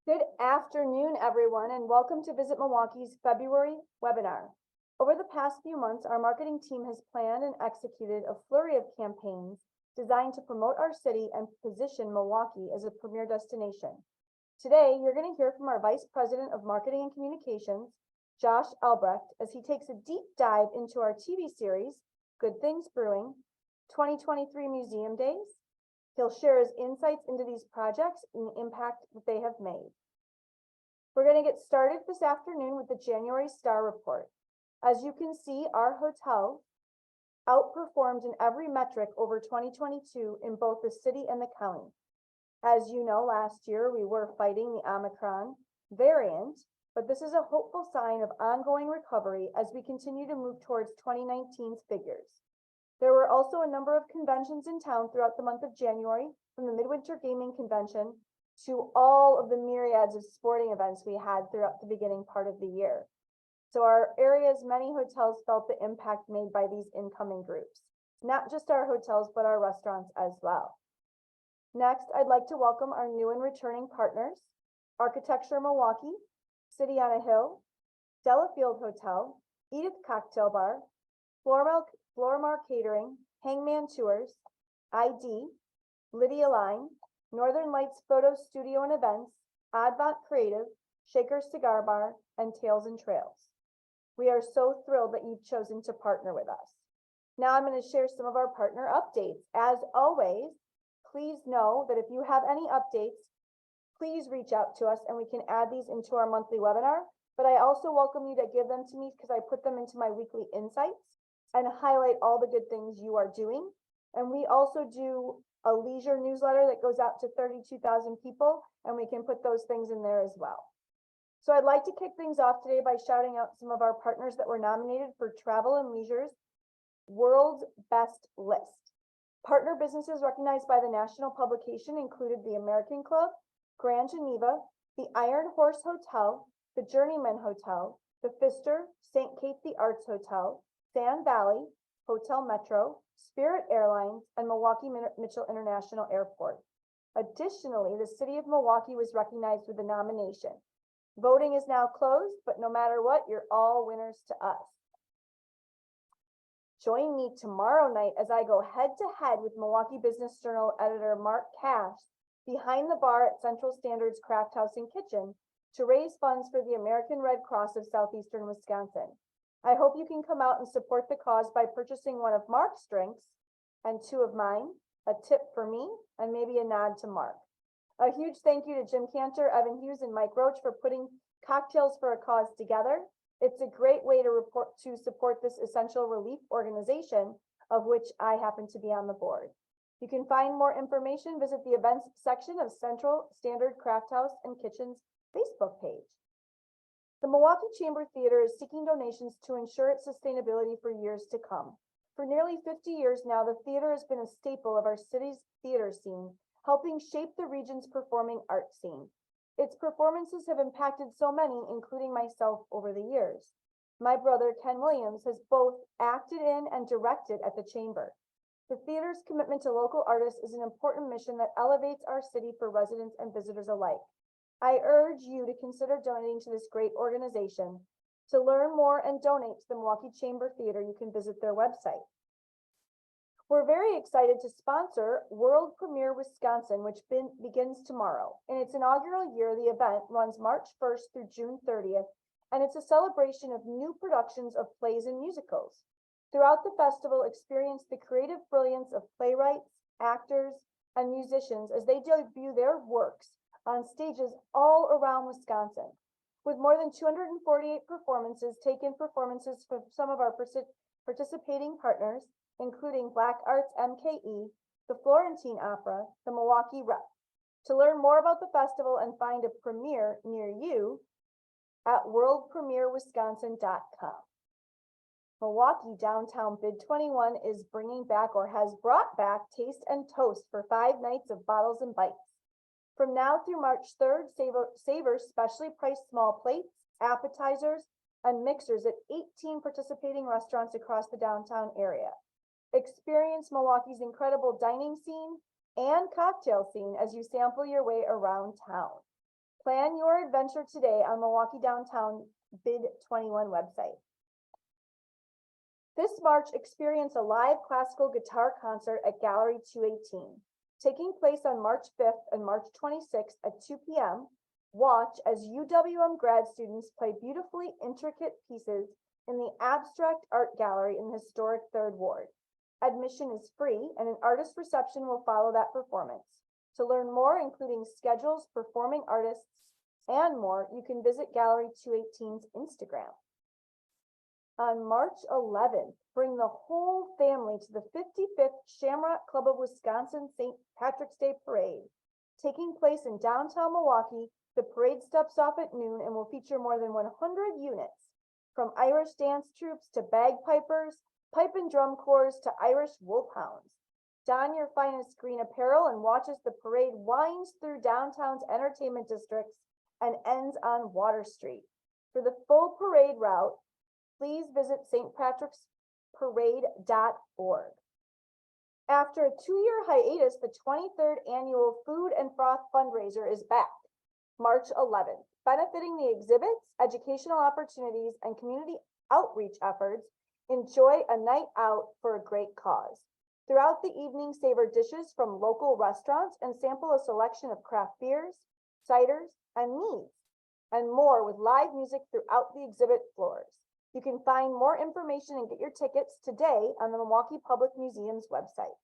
Good afternoon, everyone, and welcome to Visit Milwaukee's February webinar. Over the past few months, our marketing team has planned and executed a flurry of campaigns designed to promote our city and position Milwaukee as a premier destination. Today, you're going to hear from our Vice President of Marketing and Communications, Josh Albrecht, as he takes a deep dive into our TV series, Good Things Brewing, 2023 Museum Days. He'll share his insights into these projects and the impact that they have made. We're going to get started this afternoon with the January Star Report. As you can see, our hotel outperformed in every metric over 2022 in both the city and the county. As you know, last year we were fighting the Omicron variant, but this is a hopeful sign of ongoing recovery as we continue to move towards 2019's figures. There were also a number of conventions in town throughout the month of January, from the Midwinter Gaming Convention to all of the myriads of sporting events we had throughout the beginning part of the year. So our area's many hotels felt the impact made by these incoming groups, not just our hotels, but our restaurants as well. Next, I'd like to welcome our new and returning partners, Architecture Milwaukee, City on a Hill, Delafield Hotel, Edith Cocktail Bar, Florimar Catering, Hangman Tours, ID, Lydia Line, Northern Lights Photo Studio and Events, Oddbot Creative, Shaker Cigar Bar, and Tales and Trails. We are so thrilled that you've chosen to partner with us. Now I'm going to share some of our partner updates. As always, please know that if you have any updates, please reach out to us and we can add these into our monthly webinar. But I also welcome you to give them to me because I put them into my weekly insights and highlight all the good things you are doing. And we also do a leisure newsletter that goes out to 32,000 people, and we can put those things in there as well. So I'd like to kick things off today by shouting out some of our partners that were nominated for Travel and Leisure's World's Best List. Partner businesses recognized by the national publication included the American Club, Grand Geneva, the Iron Horse Hotel, the Journeyman Hotel, the Pfister, St. Kate the Arts Hotel, Sand Valley, Hotel Metro, Spirit Airlines, and Milwaukee Mitchell International Airport. Additionally, the city of Milwaukee was recognized with a nomination. Voting is now closed, but no matter what, you're all winners to us. Join me tomorrow night as I go head to head with Milwaukee Business Journal editor Mark Cash behind the bar at Central Standard's Craft House and Kitchen to raise funds for the American Red Cross of Southeastern Wisconsin. I hope you can come out and support the cause by purchasing one of Mark's drinks and two of mine, a tip for me, and maybe a nod to Mark. A huge thank you to Jim Cantor, Evan Hughes, and Mike Roach for putting Cocktails for a Cause together. It's a great way to support this essential relief organization, of which I happen to be on the board. You can find more information, visit the events section of Central Standard Craft House and Kitchen's Facebook page. The Milwaukee Chamber Theater is seeking donations to ensure its sustainability for years to come. For nearly 50 years now, the theater has been a staple of our city's theater scene, helping shape the region's performing arts scene. Its performances have impacted so many, including myself, over the years. My brother, Ken Williams, has both acted in and directed at the Chamber. The theater's commitment to local artists is an important mission that elevates our city for residents and visitors alike. I urge you to consider donating to this great organization. To learn more and donate to the Milwaukee Chamber Theater, you can visit their website. We're very excited to sponsor World Premiere Wisconsin, which begins tomorrow. In its inaugural year, the event runs March 1st through June 30th, and it's a celebration of new productions of plays and musicals. Throughout the festival, experience the creative brilliance of playwrights, actors, and musicians as they debut their works on stages all around Wisconsin. With more than 248 performances from some of our participating partners, including Black Arts MKE, the Florentine Opera, the Milwaukee Rep. To learn more about the festival and find a premiere near you at worldpremierwisconsin.com. Milwaukee Downtown Bid 21 is bringing back or has brought back Taste and Toast for 5 nights of bottles and bites. From now through March 3rd, savor specially priced small plates, appetizers, and mixers at 18 participating restaurants across the downtown area. Experience Milwaukee's incredible dining scene and cocktail scene as you sample your way around town. Plan your adventure today on Milwaukee Downtown Bid 21 website. This March, experience a live classical guitar concert at Gallery 218. Taking place on March 5th and March 26th at 2 p.m., watch as UWM grad students play beautifully intricate pieces in the Abstract Art Gallery in the historic Third Ward. Admission is free and an artist reception will follow that performance. To learn more, including schedules, performing artists, and more, you can visit Gallery 218's Instagram. On March 11th, bring the whole family to the 55th Shamrock Club of Wisconsin St. Patrick's Day Parade. Taking place in downtown Milwaukee, the parade steps off at noon and will feature more than 100 units, from Irish dance troops to bagpipers, pipe and drum corps to Irish wolfhounds. Don your finest green apparel and watch as the parade winds through downtown's entertainment districts and ends on Water Street. For the full parade route, please visit stpatricksparade.org. After a 2-year hiatus, the 23rd annual Food and Froth fundraiser is back, March 11th, benefiting the exhibits, educational opportunities, and community outreach efforts. Enjoy a night out for a great cause. Throughout the evening, savor dishes from local restaurants and sample a selection of craft beers, ciders, and meads, and more with live music throughout the exhibit floors. You can find more information and get your tickets today on the Milwaukee Public Museum's website.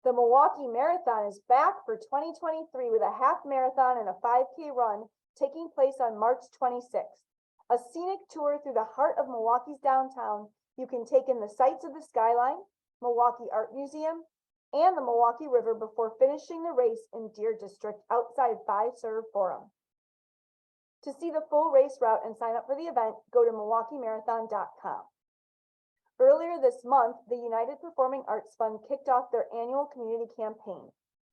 The Milwaukee Marathon is back for 2023 with a half marathon and a 5K run taking place on March 26th. A scenic tour through the heart of Milwaukee's downtown. You can take in the sights of the skyline, Milwaukee Art Museum, and the Milwaukee River before finishing the race in Deer District outside Fiserv Forum. To see the full race route and sign up for the event, go to milwaukeemarathon.com. Earlier this month, the United Performing Arts Fund kicked off their annual community campaign.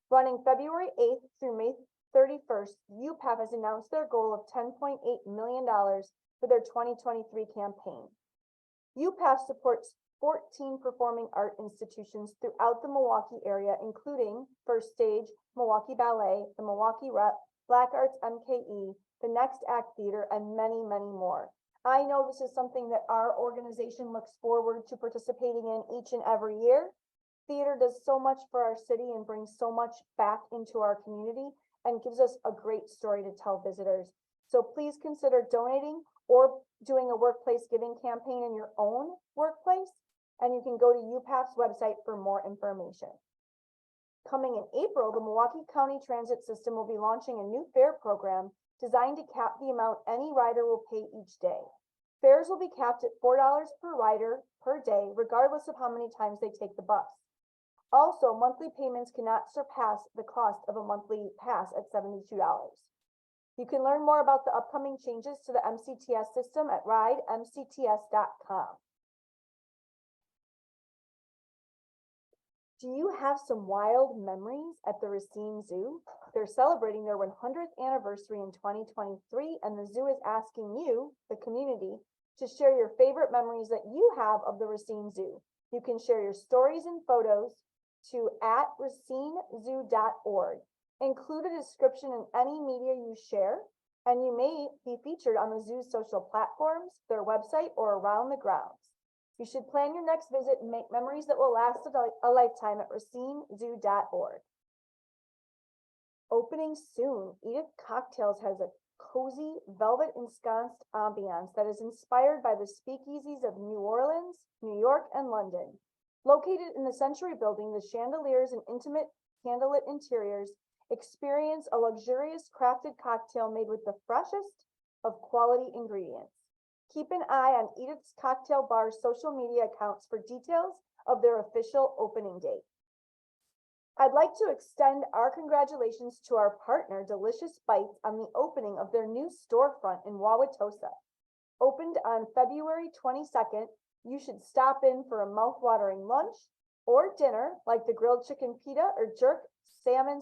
Running February 8th through May 31st, UPAF has announced their goal of $10.8 million for their 2023 campaign. UPAF supports 14 performing art institutions throughout the Milwaukee area, including First Stage, Milwaukee Ballet, the Milwaukee Black Arts MKE, the Next Act Theater, and many, many more. I know this is something that our organization looks forward to participating in each and every year. Theater does so much for our city and brings so much back into our community and gives us a great story to tell visitors. So please consider donating or doing a workplace giving campaign in your own workplace, and you can go to UPAF's website for more information. Coming in April, the Milwaukee County Transit System will be launching a new fare program designed to cap the amount any rider will pay each day. Fares will be capped at $4 per rider per day, regardless of how many times they take the bus. Also, monthly payments cannot surpass the cost of a monthly pass at $72. You can learn more about the upcoming changes to the MCTS system at ridemcts.com. Do you have some wild memories at the Racine Zoo? They're celebrating their 100th anniversary in 2023, and the zoo is asking you, the community, to share your favorite memories that you have of the Racine Zoo. You can share your stories and photos to @racinezoo.org. Include a description in any media you share, and you may be featured on the zoo's social platforms, their website, or around the grounds. You should plan your next visit and make memories that will last a lifetime at racinezoo.org. Opening soon, Edith Cocktails has a cozy, velvet ensconced ambiance that is inspired by the speakeasies of New Orleans, New York, and London. Located in the Century Building, the chandeliers and intimate candlelit interiors experience a luxurious crafted cocktail made with the freshest of quality ingredients. Keep an eye on Edith's Cocktail Bar's social media accounts for details of their official opening date. I'd like to extend our congratulations to our partner, Delicious Bites, on the opening of their new storefront in Wauwatosa. Opened on February 22nd, you should stop in for a mouth-watering lunch or dinner like the grilled chicken pita or jerk salmon,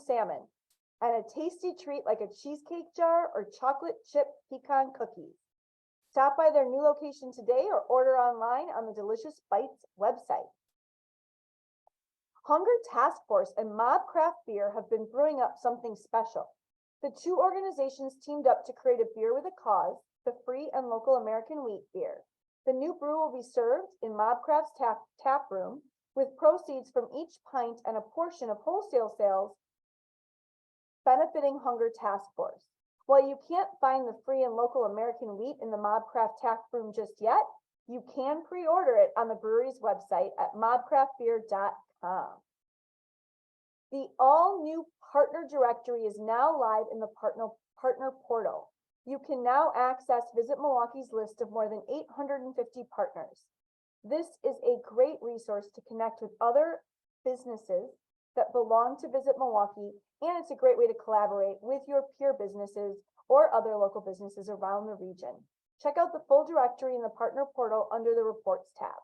and a tasty treat like a cheesecake jar or chocolate chip pecan cookies. Stop by their new location today or order online on the Delicious Bites website. Hunger Task Force and Mob Craft Beer have been brewing up something special. The two organizations teamed up to create a beer with a cause, the free and local American wheat beer. The new brew will be served in Mobcraft's tap room, with proceeds from each pint and a portion of wholesale sales benefiting Hunger Task Force. While you can't find the free and local American wheat in the Mobcraft tap room just yet, you can pre-order it on the brewery's website at mobcraftbeer.com. The all-new partner directory is now live in the partner portal. You can now access Visit Milwaukee's list of more than 850 partners. This is a great resource to connect with other businesses that belong to Visit Milwaukee, and it's a great way to collaborate with your peer businesses or other local businesses around the region. Check out the full directory in the partner portal under the reports tab.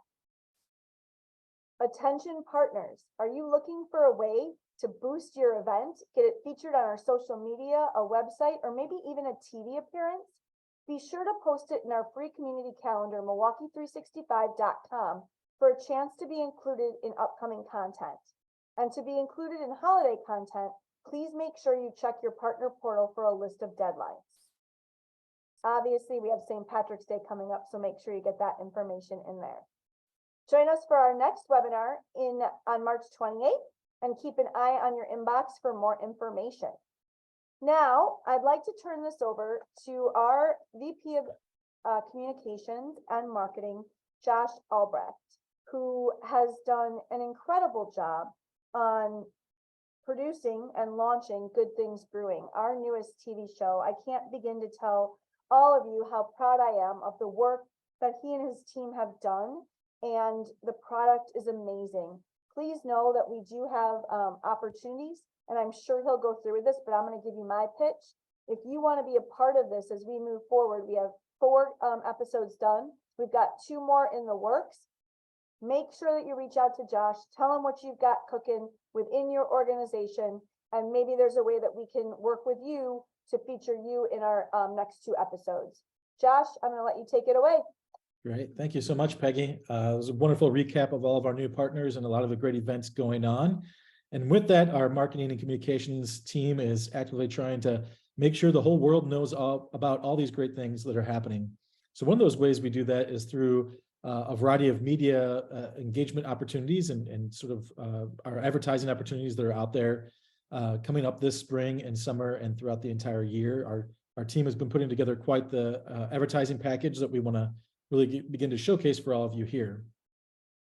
Attention partners, are you looking for a way to boost your event, get it featured on our social media, a website, or maybe even a TV appearance? Be sure to post it in our free community calendar, Milwaukee365.com, for a chance to be included in upcoming content. And to be included in holiday content, please make sure you check your partner portal for a list of deadlines. Obviously, we have St. Patrick's Day coming up, so make sure you get that information in there. Join us for our next webinar on March 28th, and keep an eye on your inbox for more information. Now, I'd like to turn this over to our VP of Communications and Marketing, Josh Albrecht, who has done an incredible job on producing and launching Good Things Brewing, our newest TV show. I can't begin to tell all of you how proud I am of the work that he and his team have done, and the product is amazing. Please know that we do have opportunities, and I'm sure he'll go through with this, but I'm going to give you my pitch. If you want to be a part of this as we move forward, we have 4 episodes done. We've got 2 more in the works. Make sure that you reach out to Josh, tell him what you've got cooking within your organization, and maybe there's a way that we can work with you to feature you in our next 2 episodes. Josh, I'm going to let you take it away. Great. Thank you so much, Peggy. It was a wonderful recap of all of our new partners and a lot of the great events going on. And with that, our marketing and communications team is actively trying to make sure the whole world knows about all these great things that are happening. So one of those ways we do that is through a variety of media engagement opportunities and sort of our advertising opportunities that are out there coming up this spring and summer and throughout the entire year. Our team has been putting together quite the advertising package that we want to really begin to showcase for all of you here.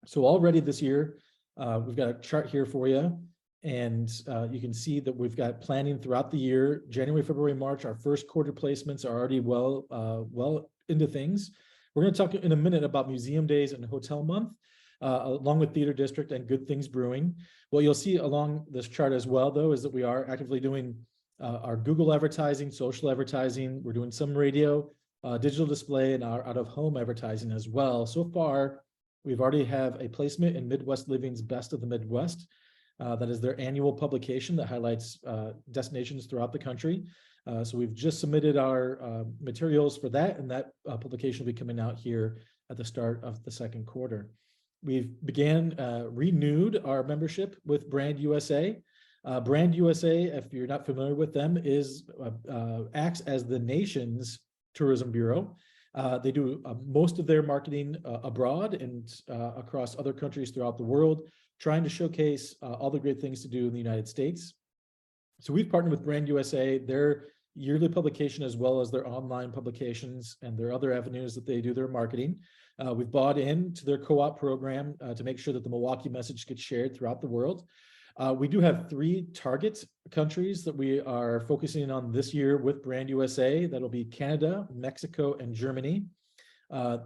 So already this year, we've got a chart here for you, and you can see that we've got planning throughout the year. January, February, March, our first quarter placements are already well into things. We're going to talk in a minute about Museum Days and Hotel Month, along with Theater District and Good Things Brewing. What you'll see along this chart as well, though, is that we are actively doing our Google advertising, social advertising. We're doing some radio, digital display, and our out-of-home advertising as well. So far, we've already have a placement in Midwest Living's Best of the Midwest. That is their annual publication that highlights destinations throughout the country. So we've just submitted our materials for that, and that publication will be coming out here at the start of the second quarter. We've renewed our membership with Brand USA. Brand USA, if you're not familiar with them, acts as the nation's tourism bureau. They do most of their marketing abroad and across other countries throughout the world, trying to showcase all the great things to do in the United States. So we've partnered with Brand USA, their yearly publication, as well as their online publications and their other avenues that they do their marketing. We've bought into their co-op program to make sure that the Milwaukee message gets shared throughout the world. We do have 3 target countries that we are focusing on this year with Brand USA. That'll be Canada, Mexico, and Germany.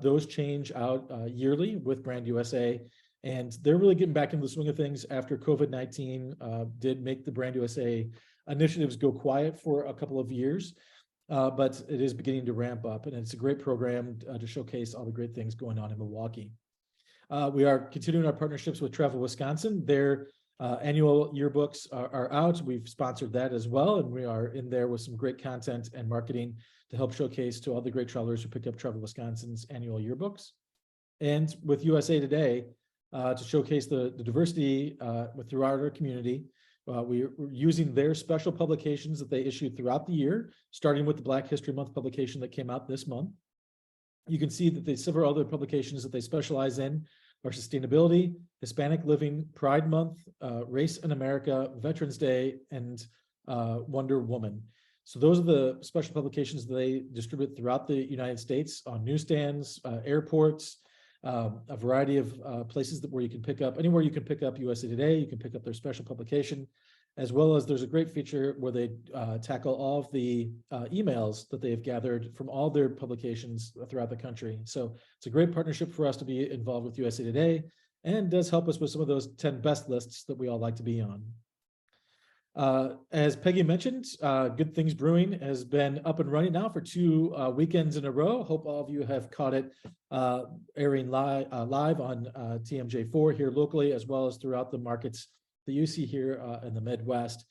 Those change out yearly with Brand USA, and they're really getting back into the swing of things after COVID-19 did make the Brand USA initiatives go quiet for a couple of years, but it is beginning to ramp up, and it's a great program to showcase all the great things going on in Milwaukee. We are continuing our partnerships with Travel Wisconsin. Their annual yearbooks are out. We've sponsored that as well, and we are in there with some great content and marketing to help showcase to all the great travelers who pick up Travel Wisconsin's annual yearbooks. And with USA Today, to showcase the diversity throughout our community, We're using their special publications that they issue throughout the year, starting with the Black History Month publication that came out this month. You can see that there's several other publications that they specialize in are sustainability, Hispanic living, Pride Month, Race in America, Veterans Day, and Wonder Woman. So those are the special publications that they distribute throughout the United States on newsstands, airports, a variety of places where you can pick up, anywhere you can pick up USA Today, you can pick up their special publication, as well as there's a great feature where they tackle all of the emails that they've gathered from all their publications throughout the country. So it's a great partnership for us to be involved with USA Today, and does help us with some of those 10 best lists that we all like to be on. As Peggy mentioned, Good Things Brewing has been up and running now for 2 weekends in a row. Hope all of you have caught it airing live on TMJ4 here locally, as well as throughout the markets that you see here in the Midwest.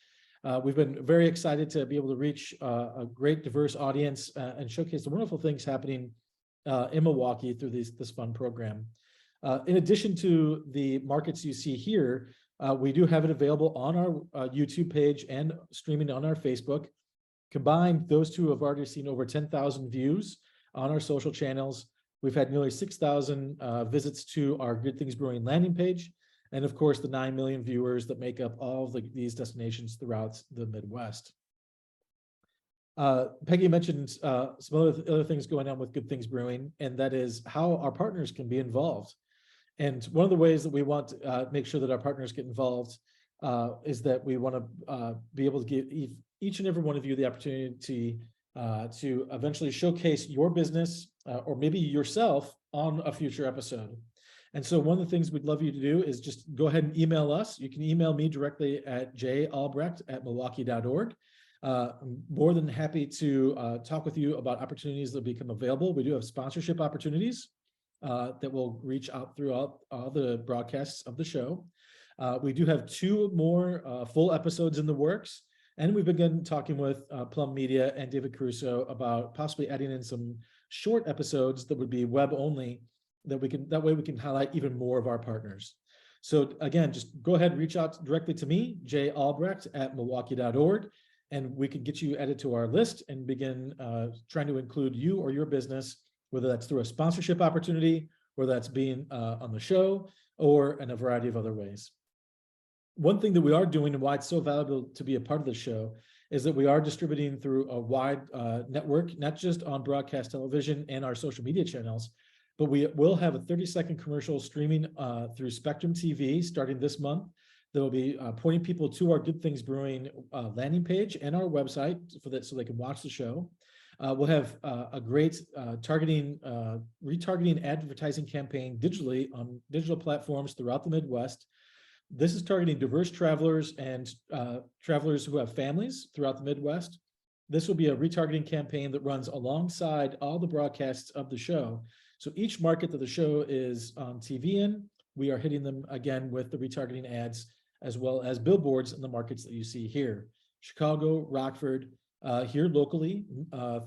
We've been very excited to be able to reach a great diverse audience and showcase the wonderful things happening in Milwaukee through this fun program. In addition to the markets you see here, we do have it available on our YouTube page and streaming on our Facebook. Combined, those two have already seen over 10,000 views on our social channels. We've had nearly 6,000 visits to our Good Things Brewing landing page. And of course, the 9 million viewers that make up all of these destinations throughout the Midwest. Peggy mentioned some other things going on with Good Things Brewing, and that is how our partners can be involved. And one of the ways that we want to make sure that our partners get involved is that we want to be able to give each and every one of you the opportunity to eventually showcase your business or maybe yourself on a future episode. And so one of the things we'd love you to do is just go ahead and email us. You can email me directly at jalbrecht@milwaukee.org. I'm more than happy to talk with you about opportunities that become available. We do have sponsorship opportunities that will reach out throughout all the broadcasts of the show. We do have 2 more full episodes in the works, and we've begun talking with Plum Media and David Caruso about possibly adding in some short episodes that would be web only, that way we can highlight even more of our partners. So again, just go ahead and reach out directly to me, jalbrecht@milwaukee.org, and we can get you added to our list and begin trying to include you or your business, whether that's through a sponsorship opportunity, whether that's being on the show, or in a variety of other ways. One thing that we are doing and why it's so valuable to be a part of the show is that we are distributing through a wide network, not just on broadcast television and our social media channels, but we will have a 30-second commercial streaming through Spectrum TV starting this month. That will be pointing people to our Good Things Brewing landing page and our website so they can watch the show. We'll have a great retargeting advertising campaign digitally on digital platforms throughout the Midwest. This is targeting diverse travelers and travelers who have families throughout the Midwest. This will be a retargeting campaign that runs alongside all the broadcasts of the show. So each market that the show is on TV in, we are hitting them again with the retargeting ads, as well as billboards in the markets that you see here. Chicago, Rockford, here locally,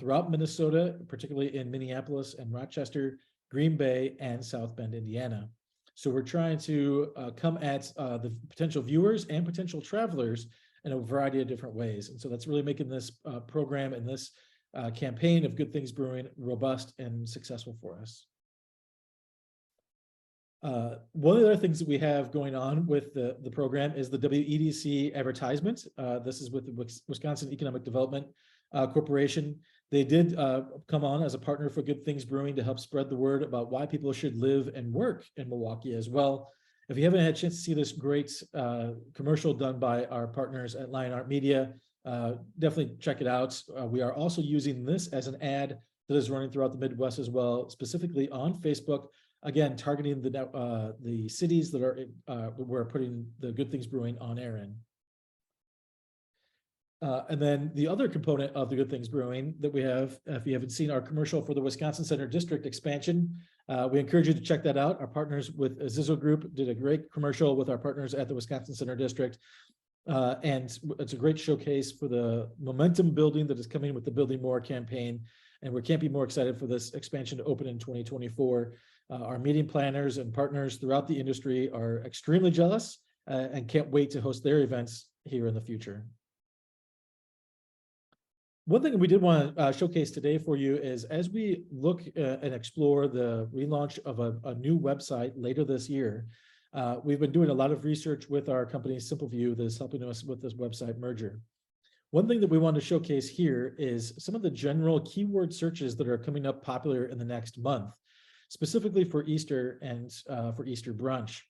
throughout Minnesota, particularly in Minneapolis and Rochester, Green Bay, and South Bend, Indiana. So we're trying to come at the potential viewers and potential travelers in a variety of different ways. And so that's really making this program and this campaign of Good Things Brewing robust and successful for us. One of the other things that we have going on with the program is the WEDC advertisement. This is with the Wisconsin Economic Development Corporation. They did come on as a partner for Good Things Brewing to help spread the word about why people should live and work in Milwaukee as well. If you haven't had a chance to see this great commercial done by our partners at Lion Art Media, definitely check it out. We are also using this as an ad that is running throughout the Midwest as well, specifically on Facebook, again, targeting the cities that are we're putting the Good Things Brewing on air in. And then the other component of the Good Things Brewing that we have, if you haven't seen our commercial for the Wisconsin Center District expansion, we encourage you to check that out. Our partners with Zizzo Group did a great commercial with our partners at the Wisconsin Center District. And it's a great showcase for the momentum building that is coming with the Building More campaign. And we can't be more excited for this expansion to open in 2024. Our meeting planners and partners throughout the industry are extremely jealous and can't wait to host their events here in the future. One thing we did want to showcase today for you is as we look and explore the relaunch of a new website later this year, we've been doing a lot of research with our company SimpleView that is helping us with this website merger. One thing that we want to showcase here is some of the general keyword searches that are coming up popular in the next month, specifically for Easter and for Easter brunch.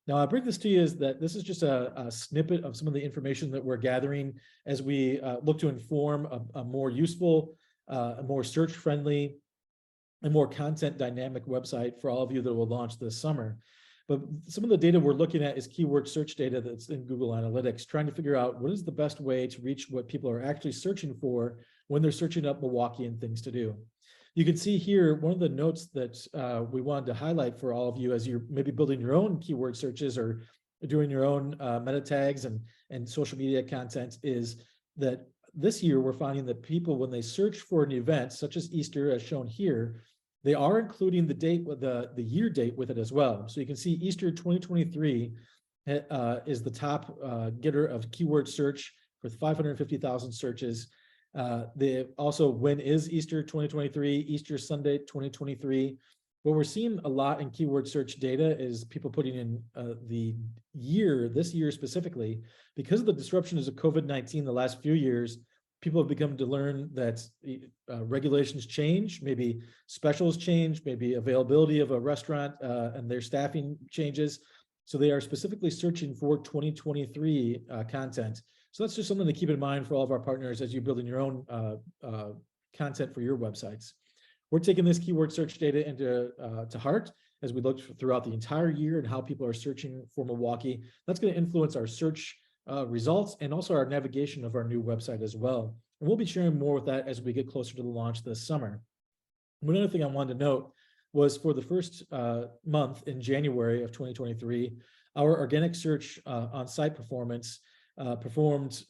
Now, I bring this to you is that this is just a snippet of some of the information that we're gathering as we look to inform a more useful, a more search-friendly, and more content dynamic website for all of you that will launch this summer. But some of the data we're looking at is keyword search data that's in Google Analytics, trying to figure out what is the best way to reach what people are actually searching for when they're searching up Milwaukee and things to do. You can see here, one of the notes that we wanted to highlight for all of you as you're maybe building your own keyword searches or doing your own meta tags and social media content is that this year we're finding that people, when they search for an event such as Easter, as shown here, they are including the date with the year date with it as well. So you can see Easter 2023 is the top getter of keyword search with 550,000 searches. Also, when is Easter 2023, Easter Sunday 2023. What we're seeing a lot in keyword search data is people putting in the year, this year specifically, because of the disruptions of COVID-19 the last few years. People have become to learn that regulations change, maybe specials change, maybe availability of a restaurant and their staffing changes. So they are specifically searching for 2023 content. So that's just something to keep in mind for all of our partners as you're building your own content for your websites. We're taking this keyword search data into to heart as we look throughout the entire year and how people are searching for Milwaukee. That's going to influence our search results and also our navigation of our new website as well. And we'll be sharing more with that as we get closer to the launch this summer. One other thing I wanted to note was for the first month in January of 2023, our organic search on-site performance performed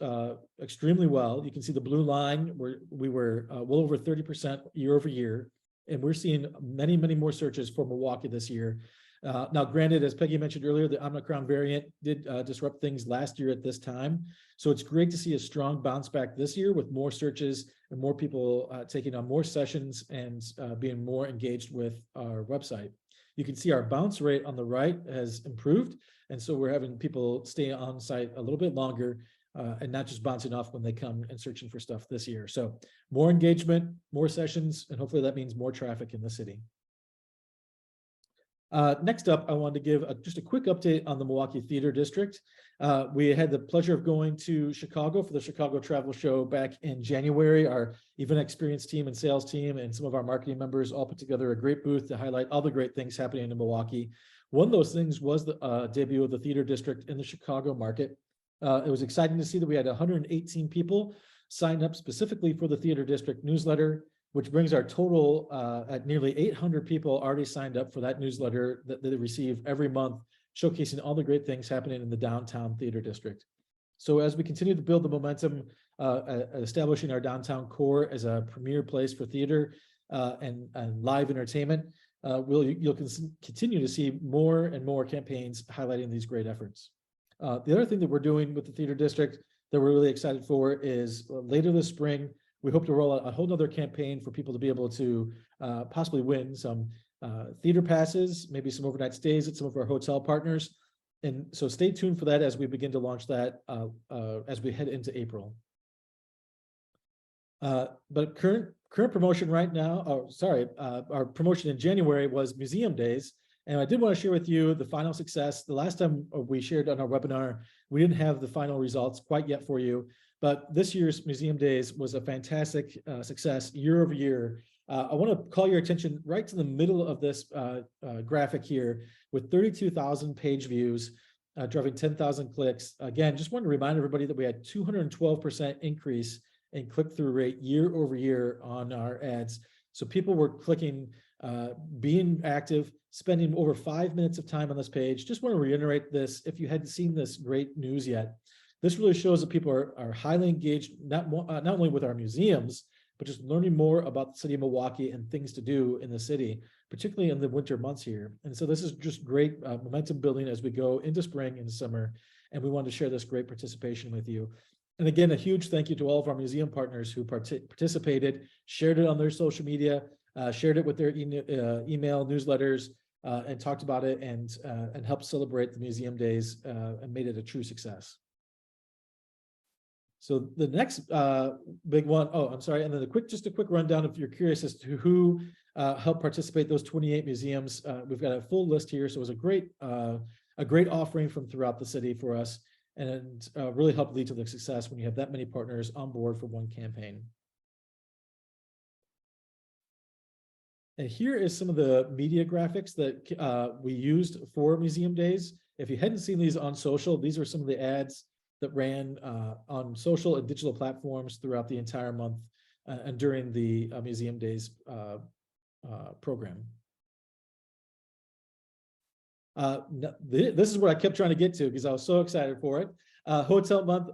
extremely well. You can see the blue line where we were well over 30% year over year, and we're seeing many, many more searches for Milwaukee this year. Now, granted, as Peggy mentioned earlier, the Omicron variant did disrupt things last year at this time. So it's great to see a strong bounce back this year with more searches and more people taking on more sessions and being more engaged with our website. You can see our bounce rate on the right has improved. And so we're having people stay on site a little bit longer and not just bouncing off when they come and searching for stuff this year. So more engagement, more sessions, and hopefully that means more traffic in the city. Next up, I wanted to give just a quick update on the Milwaukee Theater District. We had the pleasure of going to Chicago for the Chicago Travel Show back in January. Our event experience team and sales team and some of our marketing members all put together a great booth to highlight all the great things happening in Milwaukee. One of those things was the debut of the Theater District in the Chicago market. It was exciting to see that we had 118 people signed up specifically for the Theater District newsletter, which brings our total at nearly 800 people already signed up for that newsletter that they receive every month, showcasing all the great things happening in the downtown theater district. So as we continue to build the momentum, establishing our downtown core as a premier place for theater and live entertainment, you'll continue to see more and more campaigns highlighting these great efforts. The other thing that we're doing with the theater district that we're really excited for is later this spring, we hope to roll out a whole nother campaign for people to be able to possibly win some theater passes, maybe some overnight stays at some of our hotel partners. And so stay tuned for that as we begin to launch that as we head into April. But current promotion right now, our promotion in January was Museum Days. And I did want to share with you the final success. The last time we shared on our webinar, we didn't have the final results quite yet for you. But this year's Museum Days was a fantastic success year over year. I want to call your attention right to the middle of this graphic here with 32,000 page views, driving 10,000 clicks. Again, just want to remind everybody that we had 212% increase in click-through rate year over year on our ads. So people were clicking, being active, spending over 5 minutes of time on this page. Just want to reiterate this if you hadn't seen this great news yet. This really shows that people are highly engaged, not only with our museums, but just learning more about the city of Milwaukee and things to do in the city, particularly in the winter months here. And so this is just great momentum building as we go into spring and summer. and we wanted to share this great participation with you. And again, a huge thank you to all of our museum partners who participated, shared it on their social media, shared it with their email newsletters, and talked about it and helped celebrate the Museum Days and made it a true success. So the next big one, oh, I'm sorry, and then just a quick rundown if you're curious as to who helped participate, those 28 museums. We've got a full list here, so it was a great offering from throughout the city for us, and really helped lead to the success when you have that many partners on board for one campaign. And here is some of the media graphics that we used for Museum Days. If you hadn't seen these on social, these are some of the ads that ran on social and digital platforms throughout the entire month and during the Museum Days program. This is what I kept trying to get to because I was so excited for it. Hotel Month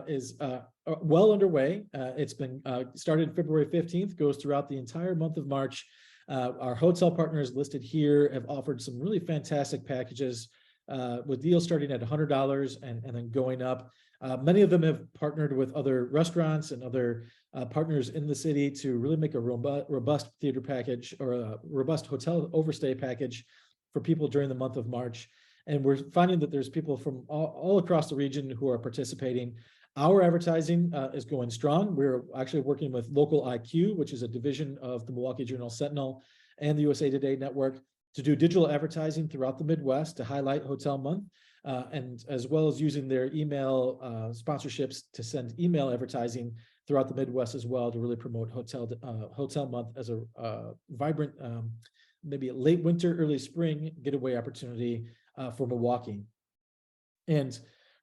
is well underway. It's been started February 15th, goes throughout the entire month of March. Our hotel partners listed here have offered some really fantastic packages with deals starting at $100 and then going up. Many of them have partnered with other restaurants and other partners in the city to really make a robust theater package or a robust hotel overstay package for people during the month of March. And we're finding that there's people from all across the region who are participating. Our advertising is going strong. We're actually working with Local IQ, which is a division of the Milwaukee Journal-Sentinel and the USA Today Network, to do digital advertising throughout the Midwest to highlight Hotel Month, and as well as using their email sponsorships to send email advertising throughout the Midwest as well to really promote Hotel Month as a vibrant, maybe a late winter, early spring getaway opportunity for Milwaukee. And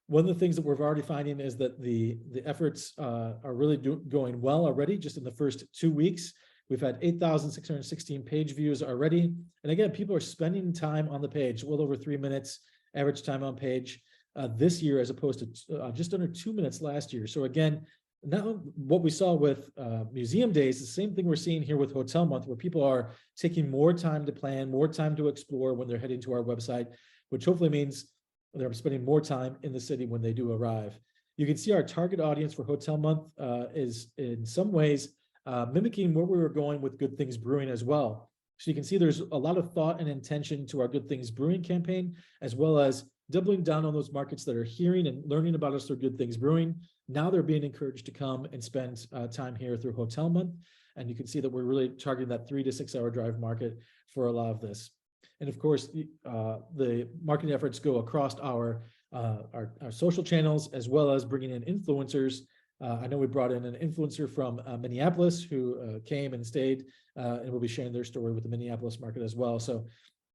one of the things that we're already finding is that the efforts are really going well already. Just in the first 2 weeks, we've had 8,616 page views already. And again, people are spending time on the page, well over 3 minutes average time on page this year, as opposed to just under 2 minutes last year. So again, now what we saw with Museum Days, the same thing we're seeing here with Hotel Month, where people are taking more time to plan, more time to explore when they're heading to our website, which hopefully means they're spending more time in the city when they do arrive. You can see our target audience for Hotel Month is in some ways mimicking where we were going with Good Things Brewing as well. So you can see there's a lot of thought and intention to our Good Things Brewing campaign, as well as doubling down on those markets that are hearing and learning about us through Good Things Brewing. Now they're being encouraged to come and spend time here through Hotel Month. And you can see that we're really targeting that 3 to 6 hour drive market for a lot of this. And of course, the marketing efforts go across our social channels, as well as bringing in influencers. I know we brought in an influencer from Minneapolis who came and stayed and will be sharing their story with the Minneapolis market as well. So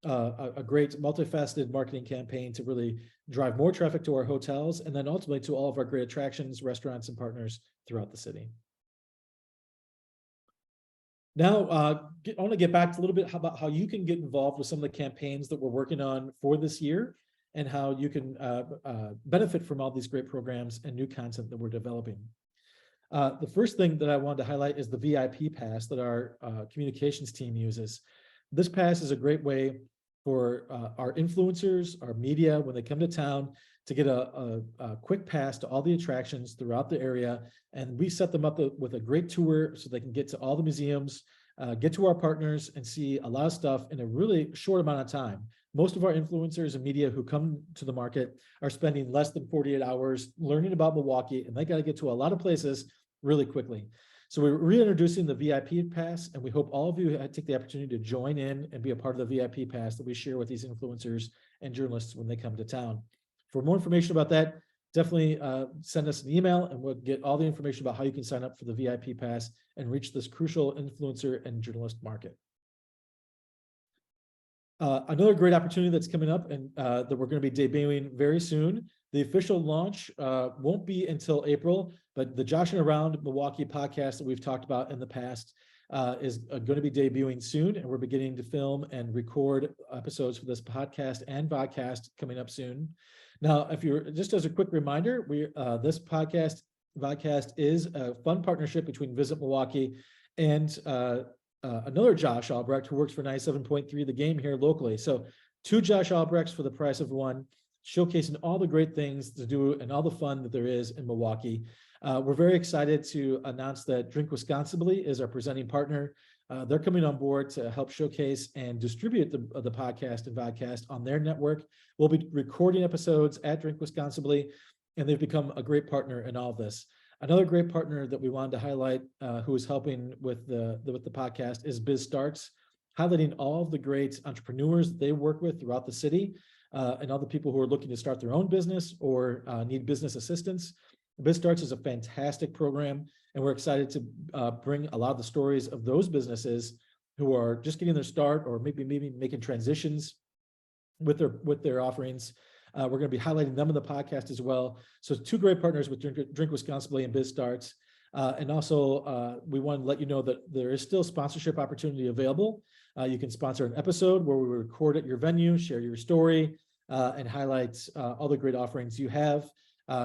a great multifaceted marketing campaign to really drive more traffic to our hotels, and then ultimately to all of our great attractions, restaurants, and partners throughout the city. Now, I want to get back to a little bit about how you can get involved with some of the campaigns that we're working on for this year, and how you can benefit from all these great programs and new content that we're developing. The first thing that I wanted to highlight is the VIP pass that our communications team uses. This pass is a great way for our influencers, our media, when they come to town, to get a quick pass to all the attractions throughout the area. And we set them up with a great tour so they can get to all the museums, get to our partners, and see a lot of stuff in a really short amount of time. Most of our influencers and media who come to the market are spending less than 48 hours learning about Milwaukee, and they got to get to a lot of places really quickly. So we're reintroducing the VIP pass, and we hope all of you take the opportunity to join in and be a part of the VIP pass that we share with these influencers and journalists when they come to town. For more information about that, definitely send us an email, and we'll get all the information about how you can sign up for the VIP pass and reach this crucial influencer and journalist market. Another great opportunity that's coming up and that we're going to be debuting very soon. The official launch won't be until April, but the Joshing Around Milwaukee podcast that we've talked about in the past is going to be debuting soon, and we're beginning to film and record episodes for this podcast and vodcast coming up soon. Now, if you're just as a quick reminder, this vodcast is a fun partnership between Visit Milwaukee and another Josh Albrecht who works for 97.3 The Game here locally. So 2 Josh Albrechts for the price of 1. showcasing all the great things to do and all the fun that there is in Milwaukee. We're very excited to announce that Drink Responsibly is our presenting partner. They're coming on board to help showcase and distribute the podcast and vodcast on their network. We'll be recording episodes at Drink Responsibly, and they've become a great partner in all of this. Another great partner that we wanted to highlight, who is helping with the podcast, is Biz Starts, highlighting all of the great entrepreneurs they work with throughout the city, and other people who are looking to start their own business or need business assistance. Biz Starts is a fantastic program, and we're excited to bring a lot of the stories of those businesses who are just getting their start or maybe making transitions with their offerings. We're going to be highlighting them in the podcast as well. So 2 great partners with Drink Responsibly and Biz Starts. And also, we want to let you know that there is still sponsorship opportunity available. You can sponsor an episode where we record at your venue, share your story, and highlight all the great offerings you have.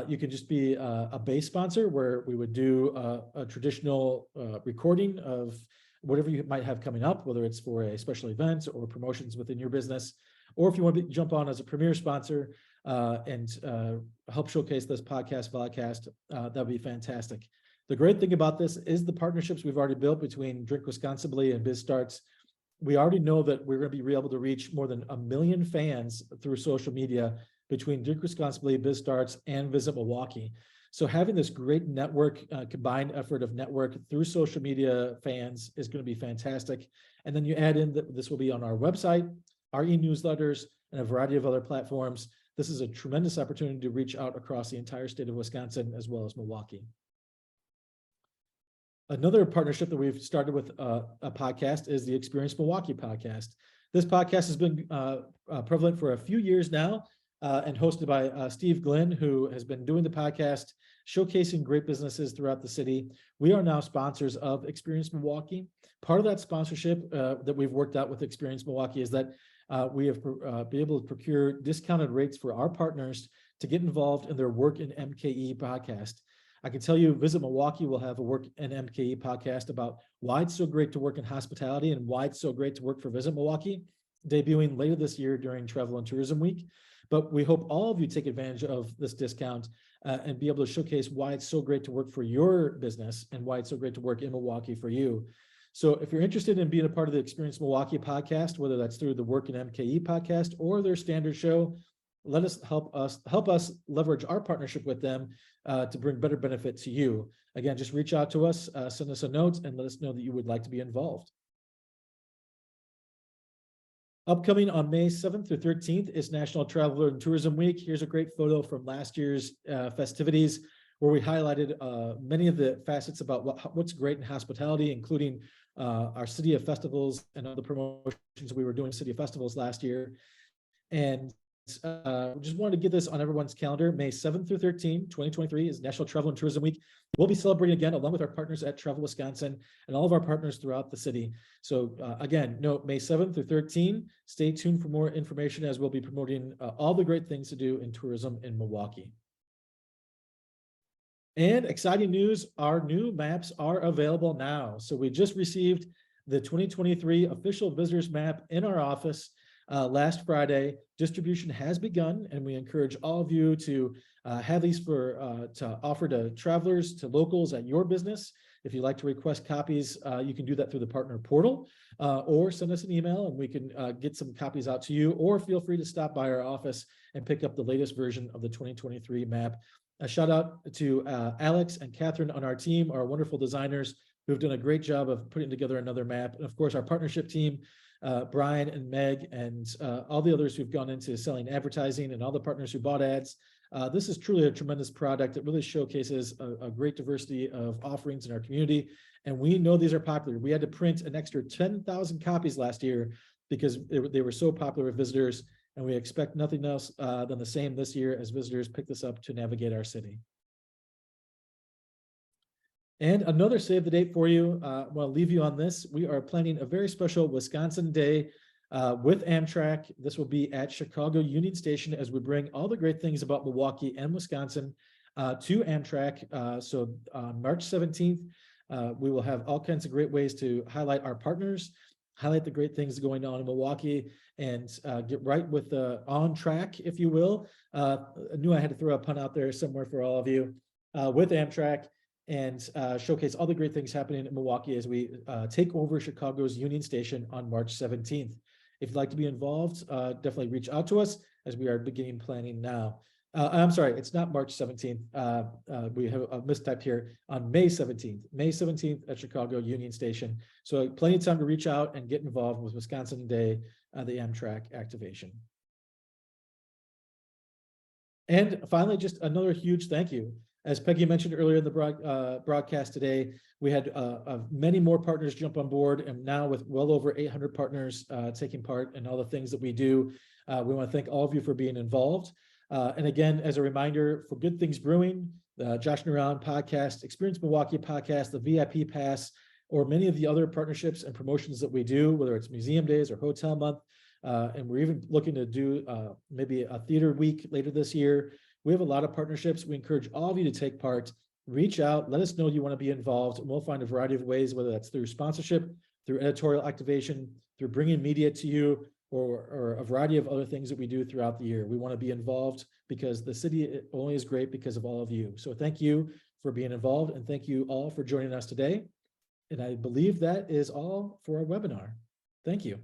You can just be a base sponsor where we would do a traditional recording of whatever you might have coming up, whether it's for a special event or promotions within your business. Or if you want to jump on as a premier sponsor and help showcase this vodcast, that'd be fantastic. The great thing about this is the partnerships we've already built between Drink Responsibly and Biz Starts. We already know that we're going to be able to reach more than 1 million fans through social media between Drink Responsibly, Biz Starts, and Visit Milwaukee. So having this great network, combined effort of network through social media fans is going to be fantastic. And then you add in that this will be on our website, our e-newsletters, and a variety of other platforms. This is a tremendous opportunity to reach out across the entire state of Wisconsin as well as Milwaukee. Another partnership that we've started with a podcast is the Experience Milwaukee podcast. This podcast has been prevalent for a few years now and hosted by Steve Glenn, who has been doing the podcast, showcasing great businesses throughout the city. We are now sponsors of Experience Milwaukee. Part of that sponsorship that we've worked out with Experience Milwaukee is that we have been able to procure discounted rates for our partners to get involved in their Work in MKE podcast. I can tell you, Visit Milwaukee will have a Work in MKE podcast about why it's so great to work in hospitality and why it's so great to work for Visit Milwaukee, debuting later this year during Travel and Tourism Week. But we hope all of you take advantage of this discount and be able to showcase why it's so great to work for your business and why it's so great to work in Milwaukee for you. So if you're interested in being a part of the Experience Milwaukee podcast, whether that's through the Work in MKE podcast or their standard show, let us help us leverage our partnership with them to bring better benefit to you. Again, just reach out to us, send us a note, and let us know that you would like to be involved. Upcoming on May 7th through 13th is National Travel and Tourism Week. Here's a great photo from last year's festivities where we highlighted many of the facets about what's great in hospitality, including our City of Festivals and other promotions we were doing City of Festivals last year. And just wanted to get this on everyone's calendar. May 7th through 13th, 2023 is National Travel and Tourism Week. We'll be celebrating again along with our partners at Travel Wisconsin and all of our partners throughout the city. So again, note May 7th through 13th. Stay tuned for more information as we'll be promoting all the great things to do in tourism in Milwaukee. And exciting news, our new maps are available now. So we just received the 2023 official visitors map in our office last Friday. Distribution has begun, and we encourage all of you to have these to offer to travelers, to locals at your business. If you'd like to request copies, you can do that through the partner portal or send us an email and we can get some copies out to you, or feel free to stop by our office and pick up the latest version of the 2023 map. A shout out to Alex and Catherine on our team, our wonderful designers who've done a great job of putting together another map. And of course, our partnership team, Brian and Meg, and all the others who've gone into selling advertising and all the partners who bought ads. This is truly a tremendous product. It really showcases a great diversity of offerings in our community. And we know these are popular. We had to print an extra 10,000 copies last year because they were so popular with visitors. And we expect nothing else than the same this year as visitors pick this up to navigate our city. And another save the date for you. I want to leave you on this. We are planning a very special Wisconsin Day with Amtrak. This will be at Chicago Union Station as we bring all the great things about Milwaukee and Wisconsin to Amtrak. So on March 17th, we will have all kinds of great ways to highlight our partners highlight the great things going on in Milwaukee, and get right with the on track, if you will. I knew I had to throw a pun out there somewhere for all of you with Amtrak, and showcase all the great things happening in Milwaukee as we take over Chicago's Union Station on March 17th. If you'd like to be involved, definitely reach out to us as we are beginning planning now. I'm sorry, it's not March 17th. We have a mistype here on May 17th. May 17th at Chicago Union Station. So plenty of time to reach out and get involved with Wisconsin Day, the Amtrak activation. And finally, just another huge thank you. As Peggy mentioned earlier in the broadcast today, we had many more partners jump on board, and now with well over 800 partners taking part in all the things that we do, we want to thank all of you for being involved. And again, as a reminder, for Good Things Brewing, the Josh and Around podcast, Experience Milwaukee podcast, the VIP Pass, or many of the other partnerships and promotions that we do, whether it's Museum Days or Hotel Month, and we're even looking to do maybe a theater week later this year. We have a lot of partnerships. We encourage all of you to take part. Reach out, let us know you want to be involved, and we'll find a variety of ways, whether that's through sponsorship, through editorial activation, through bringing media to you, or a variety of other things that we do throughout the year. We want to be involved because the city only is great because of all of you. So thank you for being involved, and thank you all for joining us today. And I believe that is all for our webinar. Thank you.